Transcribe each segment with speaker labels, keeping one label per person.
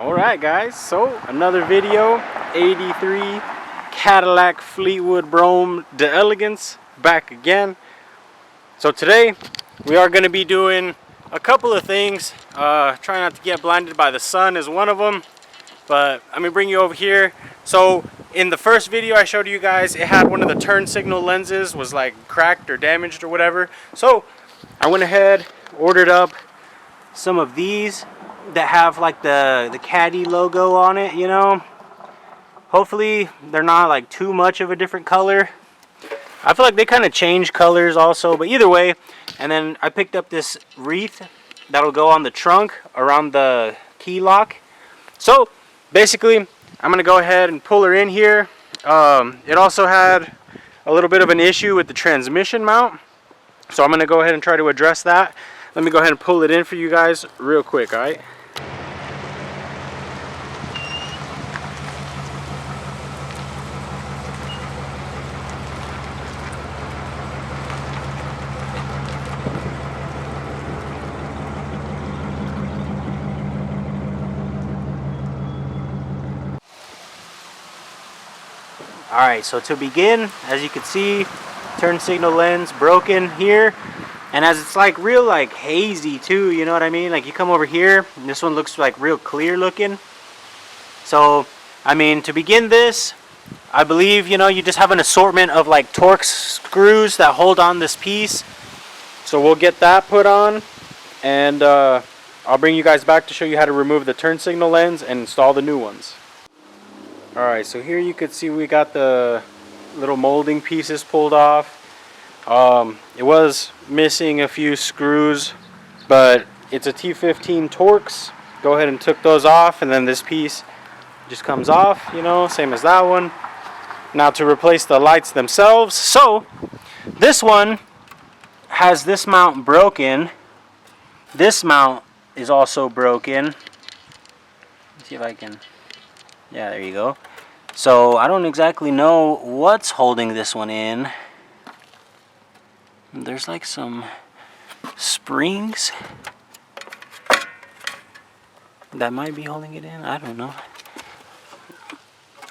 Speaker 1: Alright guys, so another video, 83 Cadillac Fleetwood Brougham d'Elegance, back again. So today we are going to be doing a couple of things. Try not to get blinded by the sun is one of them, but I'm going to bring you over here. So in the first video I showed you guys, it had one of the turn signal lenses was like cracked or damaged or whatever. So I went ahead, ordered up some of these that have like the Caddy logo on it, you know. Hopefully they're not like too much of a different color. I feel like they kind of change colors also, but either way. And then I picked up this wreath that'll go on the trunk around the key lock. So basically I'm gonna go ahead and pull her in here. It also had a little bit of an issue with the transmission mount, so I'm gonna go ahead and try to address that. Let me go ahead and pull it in for you guys real quick, alright? Alright, so to begin, as you can see, turn signal lens broken here. And as it's like real like hazy too, you know what I mean? Like you come over here, and this one looks like real clear looking. So, I mean, to begin this, I believe, you know, you just have an assortment of like Torx screws that hold on this piece. So we'll get that put on, and I'll bring you guys back to show you how to remove the turn signal lens and install the new ones. Alright, so here you could see we got the little molding pieces pulled off. It was missing a few screws, but it's a T15 Torx. Go ahead and took those off, and then this piece just comes off, you know, same as that one. Now to replace the lights themselves. So this one has this mount broken. This mount is also broken. Let's see if I can, yeah, there you go. So I don't exactly know what's holding this one in. There's like some springs that might be holding it in. I don't know.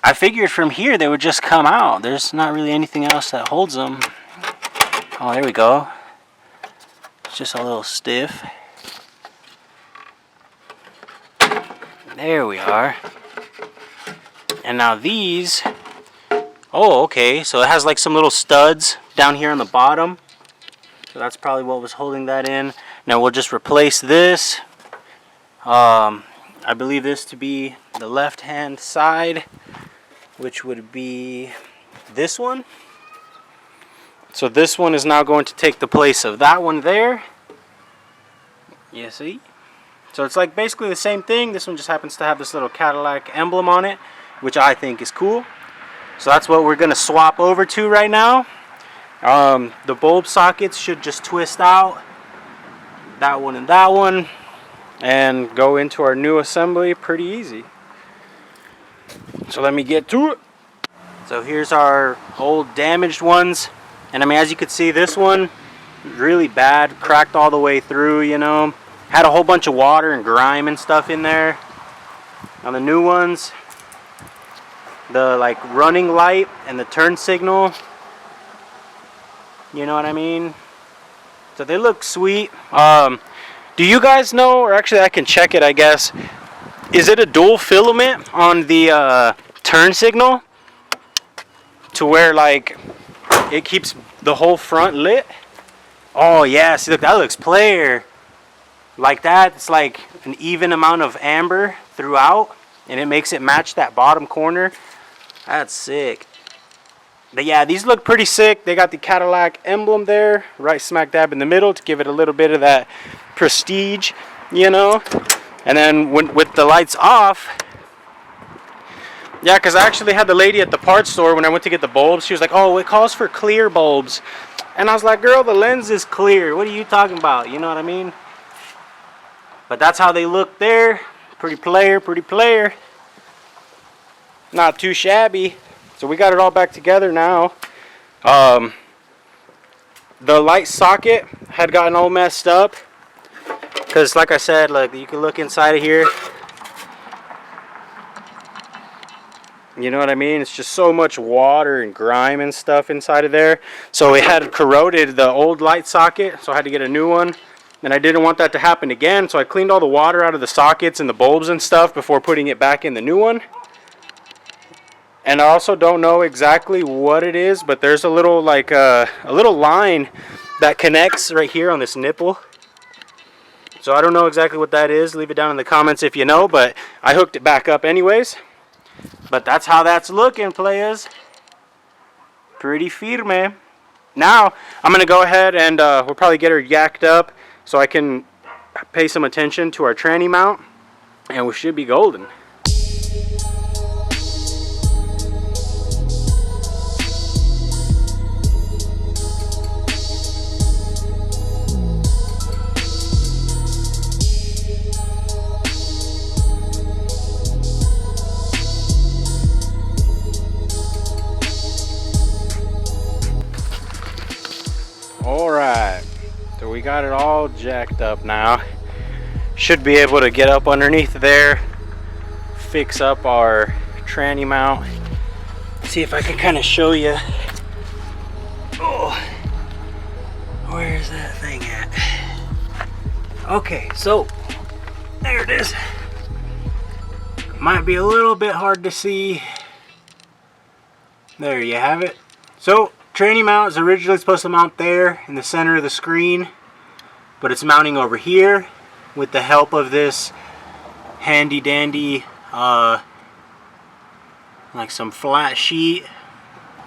Speaker 1: I figured from here they would just come out. There's not really anything else that holds them. Oh, there we go. It's just a little stiff. There we are. And now these, oh, okay, so it has like some little studs down here on the bottom. So that's probably what was holding that in. Now we'll just replace this. I believe this to be the left hand side, which would be this one. So this one is now going to take the place of that one there. You see? So it's like basically the same thing. This one just happens to have this little Cadillac emblem on it, which I think is cool. So that's what we're going to swap over to right now. The bulb sockets should just twist out, that one and that one, and go into our new assembly pretty easy. So let me get to it. So here's our old damaged ones, and I mean, as you can see, this one really bad, cracked all the way through, you know, had a whole bunch of water and grime and stuff in there. On the new ones, the like running light and the turn signal, you know what I mean? So they look sweet. Do you guys know, or actually I can check it, I guess. Is it a dual filament on the turn signal to where like it keeps the whole front lit? Oh yeah, see, look, that looks player. Like that, it's like an even amount of amber throughout, and it makes it match that bottom corner. That's sick. But yeah, these look pretty sick. They got the Cadillac emblem there, right smack dab in the middle to give it a little bit of that prestige, you know. And then with the lights off, yeah, because I actually had the lady at the parts store when I went to get the bulbs. She was like, oh, it calls for clear bulbs. And I was like, girl, the lens is clear. What are you talking about? You know what I mean? But that's how they look there. Pretty player, pretty player. Not too shabby. So we got it all back together now. The light socket had gotten all messed up because, like I said, like you can look inside of here. You know what I mean? It's just so much water and grime and stuff inside of there. So it had corroded the old light socket, so I had to get a new one. And I didn't want that to happen again, so I cleaned all the water out of the sockets and the bulbs and stuff before putting it back in the new one. And I also don't know exactly what it is, but there's a little like a little line that connects right here on this nipple. So I don't know exactly what that is. Leave it down in the comments if you know, but I hooked it back up anyways. But that's how that's looking, players. Pretty firme. Now, I'm going to go ahead and we'll probably get her yacked up so I can pay some attention to our tranny mount. And we should be golden. Alright, so we got it all jacked up now. Should be able to get up underneath there, fix up our tranny mount. See if I can kind of show you. Oh, where's that thing at? Okay, so there it is. Might be a little bit hard to see. There you have it. So tranny mount is originally supposed to mount there in the center of the screen, but it's mounting over here with the help of this handy dandy like some flat sheet,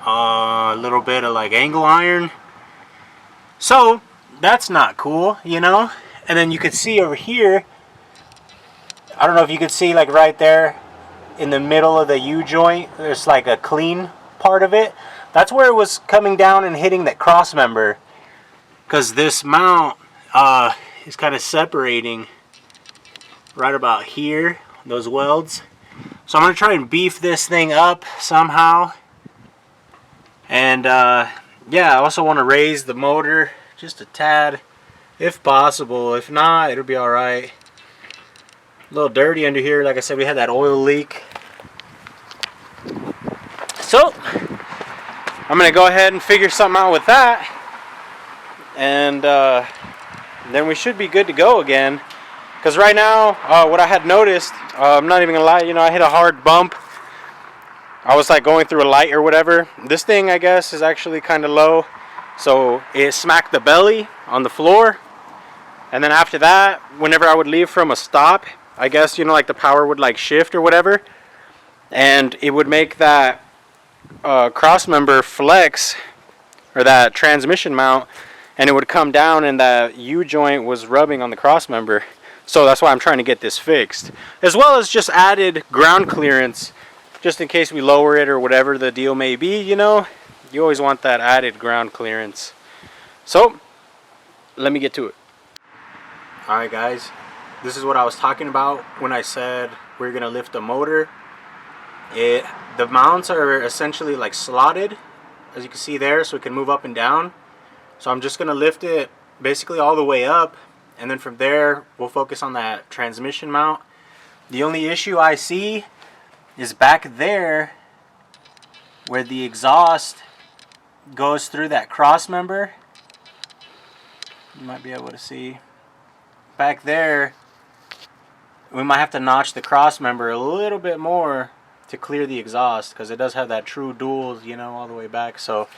Speaker 1: a little bit of like angle iron. So that's not cool, you know. And then you could see over here, I don't know if you could see, like right there in the middle of the U-joint, there's like a clean part of it. That's where it was coming down and hitting that cross member, because this mount is kind of separating right about here, those welds. So I'm going to try and beef this thing up somehow. And yeah, I also want to raise the motor just a tad if possible. If not, it'll be alright. A little dirty under here. Like I said, we had that oil leak. So I'm going to go ahead and figure something out with that. And then we should be good to go again. Because right now, what I had noticed, I'm not even going to lie, you know, I hit a hard bump. I was like going through a light or whatever. This thing, I guess, is actually kind of low. So it smacked the belly on the floor. And then after that, whenever I would leave from a stop, I guess, you know, like the power would like shift or whatever. And it would make that cross member flex, or that transmission mount, and it would come down and that U-joint was rubbing on the cross member. So that's why I'm trying to get this fixed, as well as just added ground clearance just in case we lower it or whatever the deal may be. You know, you always want that added ground clearance. So let me get to it. Alright guys, this is what I was talking about when I said we're gonna lift the motor. The mounts are essentially like slotted, as you can see there, so it can move up and down. So I'm just gonna lift it basically all the way up, and then from there we'll focus on that transmission mount. The only issue I see is back there where the exhaust goes through that cross member. You might be able to see back there. We might have to notch the cross member a little bit more to clear the exhaust, because it does have that true dual, you know, all the way back. So,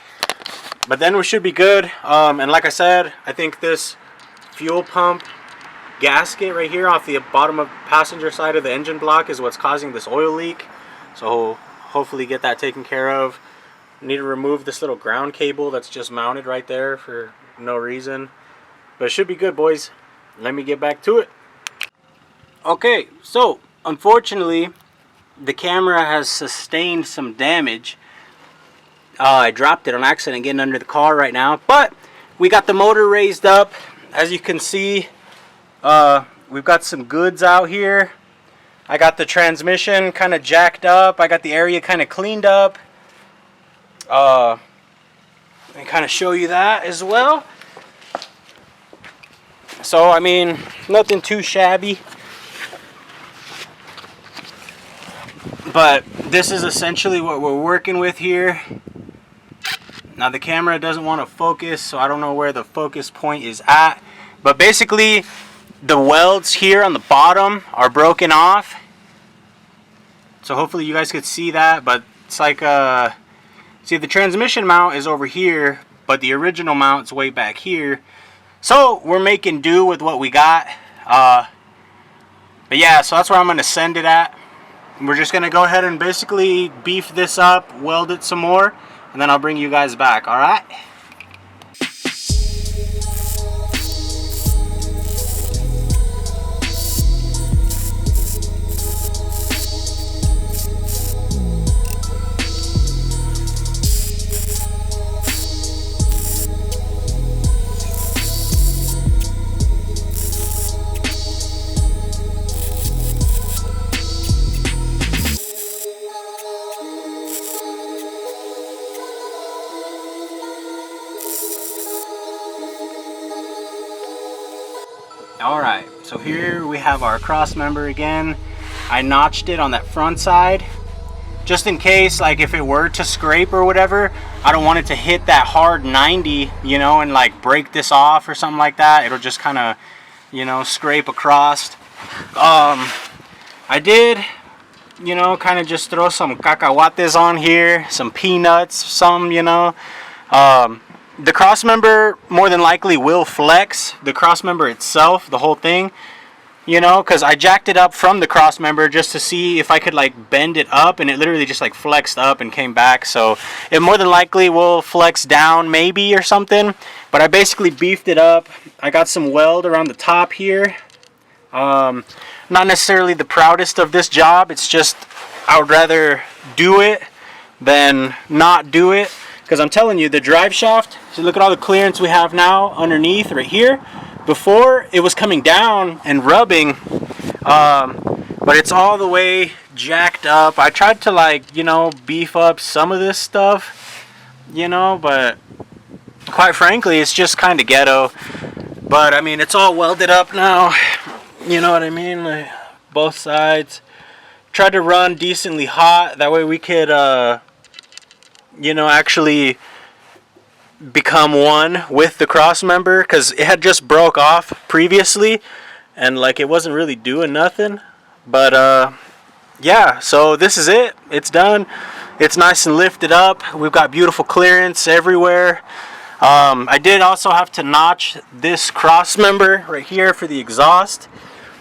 Speaker 1: but then we should be good. And like I said, I think this fuel pump gasket right here off the bottom of passenger side of the engine block is what's causing this oil leak. So hopefully get that taken care of. Need to remove this little ground cable that's just mounted right there for no reason. But it should be good, boys. Let me get back to it. Okay, so unfortunately the camera has sustained some damage. I dropped it on accident getting under the car right now, but we got the motor raised up. As you can see, we've got some goods out here. I got the transmission kind of jacked up. I got the area kind of cleaned up. Let me kind of show you that as well. So I mean, nothing too shabby. But this is essentially what we're working with here. Now the camera doesn't want to focus, so I don't know where the focus point is at. But basically, the welds here on the bottom are broken off. So hopefully you guys could see that, but it's like, see, the transmission mount is over here, but the original mount's way back here. So we're making do with what we got. But yeah, so that's where I'm going to send it at. We're just going to go ahead and basically beef this up, weld it some more, and then I'll bring you guys back, all right? Alright, so here we have our cross member again. I notched it on that front side just in case, like if it were to scrape or whatever, I don't want it to hit that hard 90, you know, and like break this off or something like that. It'll just kind of, you know, scrape across. I did, you know, kind of just throw some cacahuates on here, some peanuts, some, you know. The cross member more than likely will flex, the cross member itself, the whole thing, you know, because I jacked it up from the cross member just to see if I could like bend it up, and it literally just like flexed up and came back. So it more than likely will flex down maybe or something, but I basically beefed it up. I got some weld around the top here. Not necessarily the proudest of this job, it's just I would rather do it than not do it. Because I'm telling you, the drive shaft, so look at all the clearance we have now underneath right here. Before, it was coming down and rubbing, but it's all the way jacked up. I tried to, like, you know, beef up some of this stuff, you know, but quite frankly, it's just kind of ghetto. But, I mean, it's all welded up now, you know what I mean? Like, both sides. Tried to run decently hot, that way we could, you know, actually become one with the cross member, because it had just broke off previously and like it wasn't really doing nothing. But yeah, so this is it, it's done, it's nice and lifted up, we've got beautiful clearance everywhere. I did also have to notch this cross member right here for the exhaust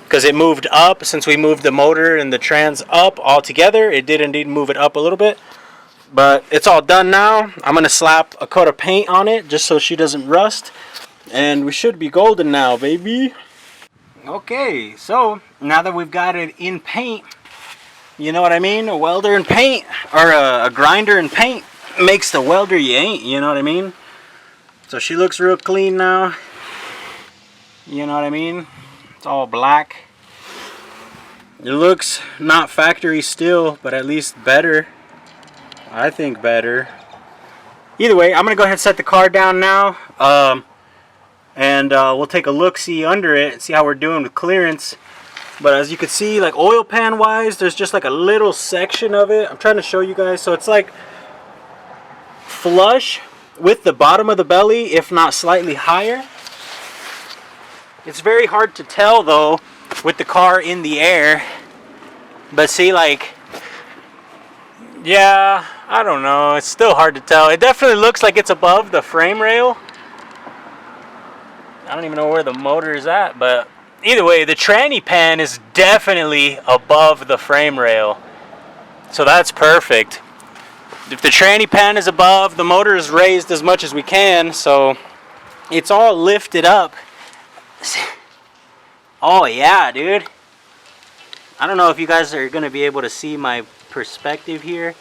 Speaker 1: because it moved up. Since we moved the motor and the trans up all together, it did indeed move it up a little bit. But it's all done now. I'm gonna slap a coat of paint on it just so she doesn't rust, and we should be golden now, baby. Okay, so now that we've got it in paint, you know what I mean? A welder in paint, or a grinder in paint, makes the welder you ain't, you know what I mean? So she looks real clean now. You know what I mean? It's all black. It looks not factory still, but at least better. I think better. Either way, I'm gonna go ahead and set the car down now, and we'll take a look-see under it and see how we're doing with clearance. But as you can see, like oil pan wise, there's just like a little section of it. I'm trying to show you guys. So it's like flush with the bottom of the belly, if not slightly higher. It's very hard to tell though with the car in the air. But see, like, yeah, I don't know, it's still hard to tell. It definitely looks like it's above the frame rail. I don't even know where the motor is at, but either way, the tranny pan is definitely above the frame rail. So that's perfect. If the tranny pan is above, the motor is raised as much as we can, so it's all lifted up. Oh yeah, dude. I don't know if you guys are going to be able to see my perspective here.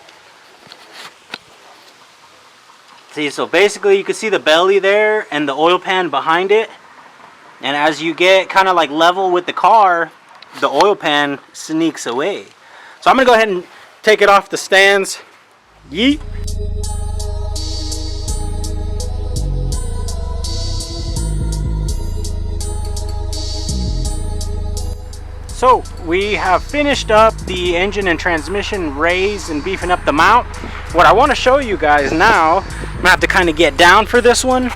Speaker 1: See, so basically you can see the belly there and the oil pan behind it, and as you get kind of like level with the car, the oil pan sneaks away. So I'm gonna go ahead and take it off the stands. Yeet. So we have finished up the engine and transmission raise and beefing up the mount. What I want to show you guys now, I'm gonna have to kind of get down for this one,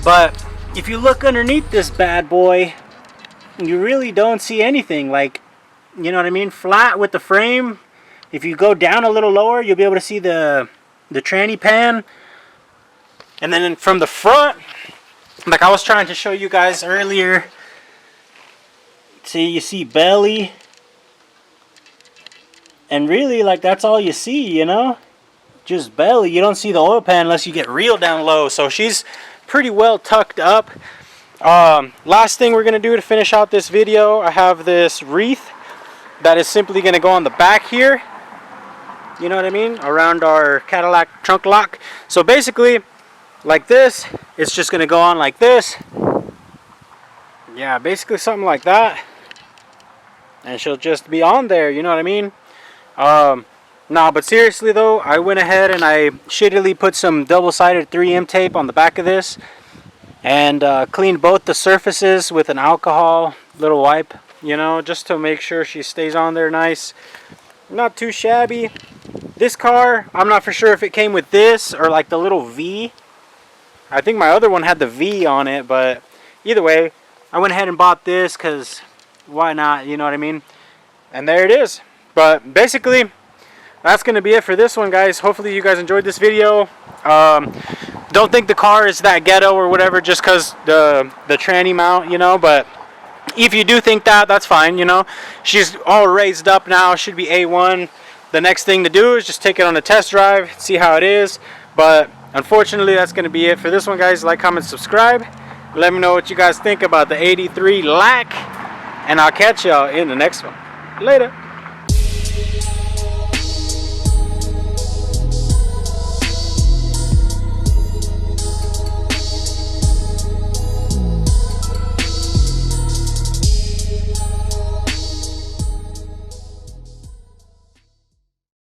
Speaker 1: but if you look underneath this bad boy, you really don't see anything. Like, you know what I mean, flat with the frame. If you go down a little lower, you'll be able to see the tranny pan. And then from the front, like I was trying to show you guys earlier, see, you see belly, and really, like, that's all you see, you know, just belly. You don't see the oil pan unless you get real down low. So she's pretty well tucked up. Last thing we're gonna do to finish out this video, I have this wreath that is simply gonna go on the back here, you know what I mean, around our Cadillac trunk lock. So basically, like this, it's just gonna go on like this. Yeah, basically something like that, and she'll just be on there, you know what I mean. No, but seriously though, I went ahead and I shittily put some double-sided 3M tape on the back of this, and cleaned both the surfaces with an alcohol little wipe, you know, just to make sure she stays on there nice. Not too shabby. This car, I'm not for sure if it came with this or like the little V. I think my other one had the V on it, but either way, I went ahead and bought this because why not, you know what I mean. And there it is. But basically, that's going to be it for this one, guys. Hopefully you guys enjoyed this video. Don't think the car is that ghetto or whatever just because the tranny mount, you know, but if you do think that, that's fine, you know. She's all raised up now, should be A1. The next thing to do is just take it on a test drive, see how it is. But unfortunately, that's going to be it for this one, guys. Like, comment, subscribe. Let me know what you guys think about the 83 LAC, and I'll catch y'all in the next one. Later.